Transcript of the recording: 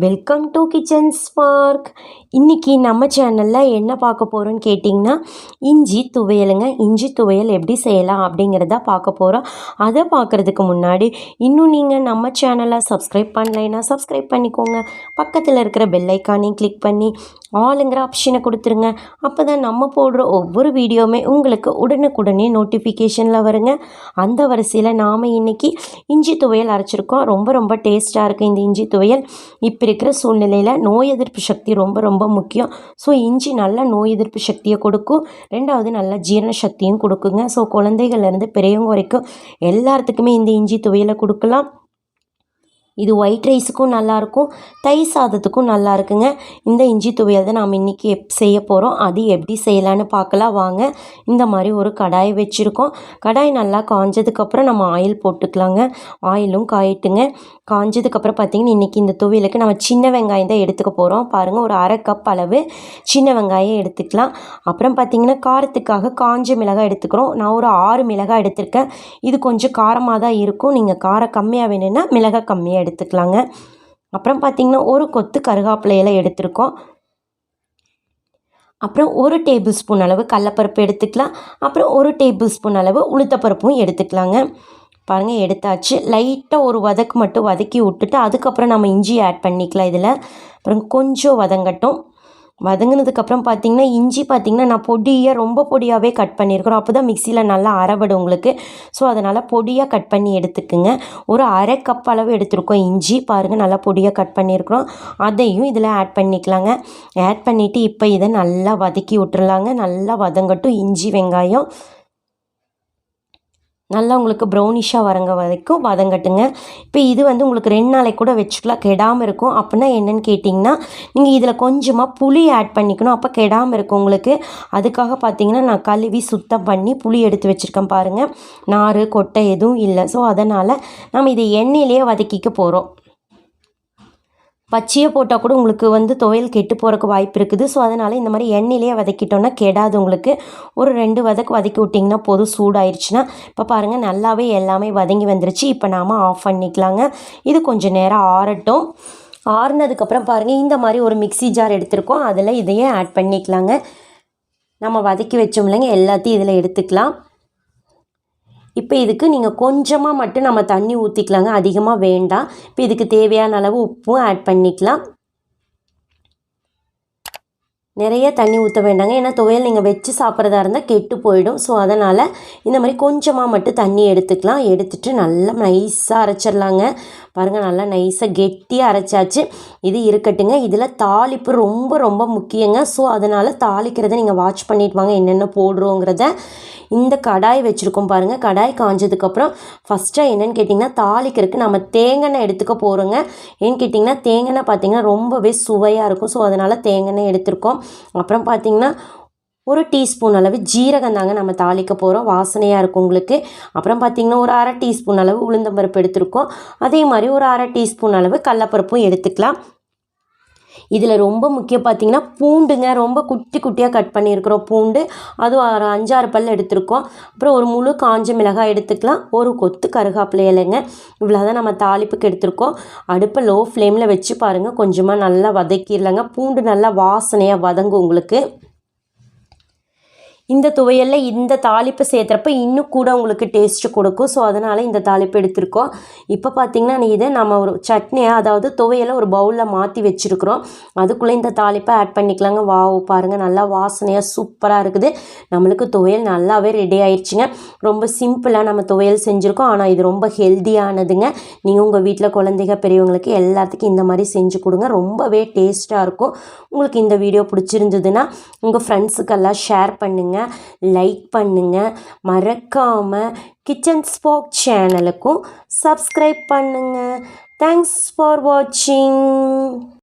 Welcome to கிச்சன்ஸ்பார்க். இன்றைக்கி நம்ம சேனலில் என்ன பார்க்க போகிறோன்னு கேட்டிங்கன்னா, இஞ்சி துவையலுங்க. இஞ்சி துவையல் எப்படி செய்யலாம் அப்படிங்கிறத பார்க்க போகிறோம். அதை பார்க்குறதுக்கு முன்னாடி இன்னும் நீங்கள் நம்ம சேனலை சப்ஸ்கிரைப் பண்ணலைன்னா சப்ஸ்கிரைப் பண்ணிக்கோங்க. பக்கத்தில் இருக்கிற பெல் ஐக்கானையும் கிளிக் பண்ணி ஆளுங்கிற ஆப்ஷனை கொடுத்துருங்க. அப்போ தான் நம்ம போடுற ஒவ்வொரு வீடியோவுமே உங்களுக்கு உடனுக்குடனே நோட்டிஃபிகேஷனில் வருங்க. அந்த வரிசையில் நாம் இன்றைக்கி இஞ்சி துவையல் அரைச்சிருக்கோம். ரொம்ப டேஸ்ட்டாக இருக்குது இந்த இஞ்சி துவையல். இப்போ இருக்கிற சூழ்நிலையில் நோய் எதிர்ப்பு சக்தி ரொம்ப முக்கியம். ஸோ இஞ்சி நல்ல நோய் எதிர்ப்பு சக்தியை கொடுக்கும். ரெண்டாவது நல்ல ஜீரண சக்தியும் கொடுக்குங்க. ஸோ குழந்தைகள்லேருந்து பெரியவங்க வரைக்கும் எல்லாத்துக்குமே இந்த இஞ்சி துவையலை கொடுக்கலாம். இது ஒயிட் ரைஸுக்கும் நல்லாயிருக்கும், தயிர் சாதத்துக்கும் நல்லா இருக்குங்க. இந்த இஞ்சி துவையல் தான் நாம் இன்றைக்கி செய்ய போகிறோம். அது எப்படி செய்யலான்னு பார்க்கலாம் வாங்க. இந்த மாதிரி ஒரு கடாய் வச்சுருக்கோம். கடாய் நல்லா காஞ்சதுக்கப்புறம் நம்ம ஆயில் போட்டுக்கலாங்க. ஆயிலும் காயிட்டுங்க. காஞ்சதுக்கப்புறம் பார்த்திங்கன்னா இன்றைக்கி இந்த துவையலுக்கு நம்ம சின்ன வெங்காயம் தான் எடுத்துக்க போகிறோம். பாருங்கள், ஒரு அரை கப் அளவு சின்ன வெங்காயம் எடுத்துக்கலாம். அப்புறம் பார்த்திங்கன்னா காரத்துக்காக காஞ்ச மிளகாய் எடுத்துக்கிறோம். நான் ஒரு 6 மிளகாய் எடுத்திருக்கேன். இது கொஞ்சம் காரமாக தான் இருக்கும். நீங்கள் காரம் கம்மியாக வேணும்னா மிளகாய் கம்மியாக எடுத்துக்கலாங்க. அப்புறம் பார்த்திங்கன்னா ஒரு கொத்து கருவேப்பிலையெல்லாம் எடுத்துருக்கோம். அப்புறம் 1 டேபிள் ஸ்பூன் அளவு கடலப்பருப்பு எடுத்துக்கலாம். அப்புறம் 1 டேபிள் ஸ்பூன் அளவு உளுத்தப்பருப்பும் எடுத்துக்கலாங்க. பாருங்கள், எடுத்தாச்சு. லைட்டாக ஒரு வதக்கு மட்டும் வதக்கி விட்டுட்டு அதுக்கப்புறம் நம்ம இஞ்சி ஆட் பண்ணிக்கலாம் இதில். அப்புறம் கொஞ்சம் வதங்கட்டும். வதங்கினதுக்கப்புறம் பார்த்திங்கன்னா இஞ்சி பார்த்திங்கன்னா நான் பொடியாக ரொம்ப பொடியாகவே கட் பண்ணியிருக்கிறோம். அப்போ தான் மிக்சியில் நல்லா அரைபடும் உங்களுக்கு. ஸோ அதனால் பொடியாக கட் பண்ணி எடுத்துக்குங்க. ஒரு அரை கப் அளவு எடுத்துருக்கோம் இஞ்சி. பாருங்கள், நல்லா பொடியாக கட் பண்ணியிருக்கிறோம். அதையும் இதில் ஆட் பண்ணிக்கலாங்க. ஆட் பண்ணிவிட்டு இப்போ இதை நல்லா வதக்கி விட்டுறலாங்க. நல்லா வதங்கட்டும் இஞ்சி வெங்காயம். நல்லா உங்களுக்கு ப்ரௌனிஷாக வரங்க வரைக்கும் வதங்கட்டுங்க. இப்போ இது உங்களுக்கு 2 நாளைக்கு கூட வச்சுக்கலாம், கெடாமல் இருக்கும். அப்படின்னா என்னென்னு கேட்டிங்கன்னா, நீங்கள் இதில் கொஞ்சமாக புளி ஆட் பண்ணிக்கணும். அப்போ கெடாமல் இருக்கும் உங்களுக்கு. அதுக்காக பார்த்தீங்கன்னா நான் கழுவி சுத்தம் பண்ணி புளி எடுத்து வச்சுருக்கேன். பாருங்கள், நார் கொட்டை எதுவும் இல்லை. ஸோ அதனால் நம்ம இதை எண்ணெயிலேயே வதக்கிக்க போகிறோம். பச்சையை போட்டால் கூட உங்களுக்கு துவையல் கெட்டு போகிறக்கு வாய்ப்பு இருக்குது. ஸோ அதனால் இந்த மாதிரி எண்ணெயிலேயே வதக்கிட்டோன்னா கெடாது உங்களுக்கு. ஒரு 2 வதக்கி விட்டிங்கன்னா போதும், சூடாயிருச்சுன்னா. இப்போ பாருங்கள், நல்லாவே எல்லாமே வதங்கி வந்துருச்சு. இப்போ நாம் ஆஃப் பண்ணிக்கலாங்க. இது கொஞ்சம் நேரம் ஆறட்டும். ஆறுனதுக்கப்புறம் பாருங்கள், இந்த மாதிரி ஒரு மிக்ஸி ஜார் எடுத்துருக்கோம். அதில் இதையே ஆட் பண்ணிக்கலாங்க. நம்ம வதக்கி வச்சோம் இல்லைங்க, எல்லாத்தையும் இதில் எடுத்துக்கலாம். இப்போ இதுக்கு நீங்கள் கொஞ்சமாக மட்டும் நம்ம தண்ணி ஊற்றிக்கலாங்க, அதிகமாக வேண்டாம். இப்போ இதுக்கு தேவையான அளவு உப்பும் ஆட் பண்ணிக்கலாம். நிறைய தண்ணி ஊற்ற வேண்டாங்க, ஏன்னா துவையல் நீங்கள் வச்சு சாப்பிட்றதா இருந்தால் கெட்டு போயிடும். ஸோ அதனால் இந்த மாதிரி கொஞ்சமாக மட்டும் தண்ணி எடுத்துக்கலாம். எடுத்துகிட்டு நல்லா நைஸாக அரைச்சிடலாங்க. பாருங்கள், நல்லா நைஸாக கெட்டியாக அரைச்சாச்சு. இது இருக்கட்டுங்க. இதில் தாளிப்பு ரொம்ப முக்கியங்க. ஸோ அதனால் தாளிக்கிறத நீங்கள் வாட்ச் பண்ணிட்டு வாங்க, என்னென்ன போடுறோங்கிறத. இந்த கடாய் வச்சுருக்கோம் பாருங்கள். கடாய் காஞ்சதுக்கப்புறம் ஃபஸ்ட்டாக என்னென்னு கேட்டிங்கன்னா, தாளிக்கிறதுக்கு நம்ம தேங்காய் எடுத்துக்க போகிறோங்க. ஏன்னு கேட்டிங்கன்னா தேங்காய் பார்த்திங்கன்னா ரொம்பவே சுவையாக இருக்கும். ஸோ அதனால் தேங்காய் எடுத்துருக்கோம். அப்புறம் பார்த்திங்கன்னா 1 டீஸ்பூன் அளவு ஜீரகம் தாங்க நம்ம தாளிக்க போகிறோம், வாசனையாக இருக்கும் உங்களுக்கு. அப்புறம் பார்த்திங்கன்னா ஒரு அரை டீஸ்பூன் அளவு உளுந்தம்பருப்பு எடுத்துருக்கோம். அதே மாதிரி ஒரு அரை டீஸ்பூன் அளவு கடலப்பருப்பும் எடுத்துக்கலாம். இதில் ரொம்ப முக்கியம் பார்த்திங்கன்னா பூண்டுங்க. ரொம்ப குட்டியாக கட் பண்ணியிருக்கிறோம் பூண்டு. அதுவும் ஒரு 5-6 பல் எடுத்துருக்கோம். அப்புறம் ஒரு முழு காஞ்ச மிளகாய் எடுத்துக்கலாம். ஒரு கொத்து கருவேப்பிலை இலைங்க. இவ்வளோதான் நம்ம தாளிப்புக்கு எடுத்துருக்கோம். அடுப்பை லோ ஃப்ளேமில் வச்சு பாருங்கள், கொஞ்சமாக நல்லா வதக்கிடலாங்க. பூண்டு நல்லா வாசனையாக வதங்கும் உங்களுக்கு. இந்த துவையலில் இந்த தாளிப்பு சேர்த்துறப்ப இன்னும் கூட உங்களுக்கு டேஸ்ட்டு கொடுக்கும். ஸோ அதனால் இந்த தாளிப்பு எடுத்துருக்கோம். இப்போ பார்த்திங்கன்னா இதை நம்ம ஒரு சட்னியாக, அதாவது துவையலை ஒரு பவுலில் மாற்றி வச்சுருக்குறோம். அதுக்குள்ளே இந்த தாளிப்பை ஆட் பண்ணிக்கலாங்க. வாவ், பாருங்கள், நல்லா வாசனையாக சூப்பராக இருக்குது. நம்மளுக்கு துவையல் நல்லாவே ரெடி ஆயிடுச்சுங்க. ரொம்ப சிம்பிளாக நம்ம துவையல் செஞ்சுருக்கோம். ஆனால் இது ரொம்ப ஹெல்த்தியானதுங்க. நீங்கள் உங்கள் வீட்டில் குழந்தைங்க பெரியவங்களுக்கு எல்லாத்துக்கும் இந்த மாதிரி செஞ்சு கொடுங்க. ரொம்பவே டேஸ்ட்டாக இருக்கும். உங்களுக்கு இந்த வீடியோ பிடிச்சிருந்ததுன்னா உங்கள் ஃப்ரெண்ட்ஸுக்கெல்லாம் ஷேர் பண்ணுங்கள், லைக் பண்ணுங்கள். மறக்காமல் கிச்சன்ஸ்பார்க் சேனலுக்கும் சப்ஸ்கிரைப் பண்ணுங்கள். தேங்க்ஸ் ஃபார் வாட்சிங்.